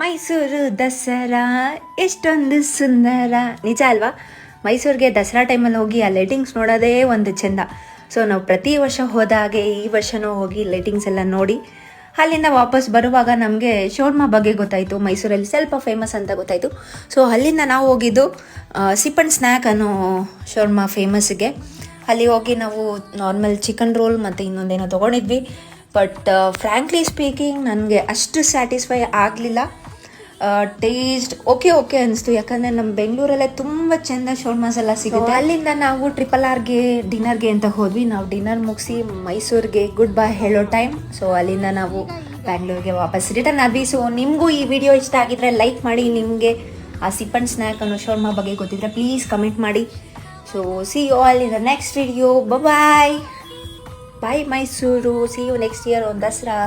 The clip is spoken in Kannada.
ಮೈಸೂರು ದಸರಾ ಎಷ್ಟೊಂದು ಸುಂದರ. ನಿಜ ಅಲ್ವಾ? ಮೈಸೂರಿಗೆ ದಸರಾ ಟೈಮಲ್ಲಿ ಹೋಗಿ ಆ ಲೈಟಿಂಗ್ಸ್ ನೋಡೋದೇ ಒಂದು ಚೆಂದ. ಸೊ ನಾವು ಪ್ರತಿ ವರ್ಷ ಹೋದಾಗೆ ಈ ವರ್ಷವೂ ಹೋಗಿ ಲೈಟಿಂಗ್ಸ್ ಎಲ್ಲ ನೋಡಿ ಅಲ್ಲಿಂದ ವಾಪಸ್ ಬರುವಾಗ ನಮಗೆ ಶೋರ್ಮಾ ಬಗ್ಗೆ ಗೊತ್ತಾಯಿತು. ಮೈಸೂರಲ್ಲಿ ಸ್ವಲ್ಪ ಫೇಮಸ್ ಅಂತ ಗೊತ್ತಾಯಿತು. ಸೊ ಅಲ್ಲಿಂದ ನಾವು ಹೋಗಿದ್ದು ಸಿಪ್ ಆ್ಯಂಡ್ ಸ್ನ್ಯಾಕ್ ಅನ್ನೋ ಶೋರ್ಮಾ ಫೇಮಸ್ಗೆ. ಅಲ್ಲಿ ಹೋಗಿ ನಾವು ನಾರ್ಮಲ್ ಚಿಕನ್ ರೋಲ್ ಮತ್ತು ಇನ್ನೊಂದೇನೋ ತೊಗೊಂಡಿದ್ವಿ. ಬಟ್ ಫ್ರ್ಯಾಂಕ್ಲಿ ಸ್ಪೀಕಿಂಗ್ ನನಗೆ ಅಷ್ಟು ಸ್ಯಾಟಿಸ್ಫೈ ಆಗಲಿಲ್ಲ. ಟೇಸ್ಟ್ ಓಕೆ ಅನಿಸ್ತು, ಯಾಕಂದರೆ ನಮ್ಮ ಬೆಂಗಳೂರಲ್ಲೇ ತುಂಬ ಚೆಂದ ಶೋರ್ಮಾಸ್ ಎಲ್ಲ ಸಿಗುತ್ತೆ. ಅಲ್ಲಿಂದ ನಾವು RRRಗೆ ಡಿನ್ನರ್ಗೆ ಅಂತ ಹೋದ್ವಿ. ನಾವು ಡಿನ್ನರ್ ಮುಗಿಸಿ ಮೈಸೂರಿಗೆ ಗುಡ್ ಬೈ ಹೇಳೋ ಟೈಮ್. ಸೊ ಅಲ್ಲಿಂದ ನಾವು ಬ್ಯಾಂಗ್ಳೂರಿಗೆ ವಾಪಸ್ ರಿಟರ್ನ್ ಆದ್ವಿ. ಸೊ ನಿಮಗೂ ಈ ವಿಡಿಯೋ ಇಷ್ಟ ಆಗಿದ್ರೆ ಲೈಕ್ ಮಾಡಿ. ನಿಮಗೆ ಆ ಸಿಪ್ ಆ್ಯಂಡ್ ಸ್ನ್ಯಾಕ್ ಅನ್ನೋ ಶೋರ್ಮಾ ಬಗ್ಗೆ ಗೊತ್ತಿದ್ರೆ ಪ್ಲೀಸ್ ಕಮೆಂಟ್ ಮಾಡಿ. So see you all in the next video. Bye Mysuru. See you next year on Dasara.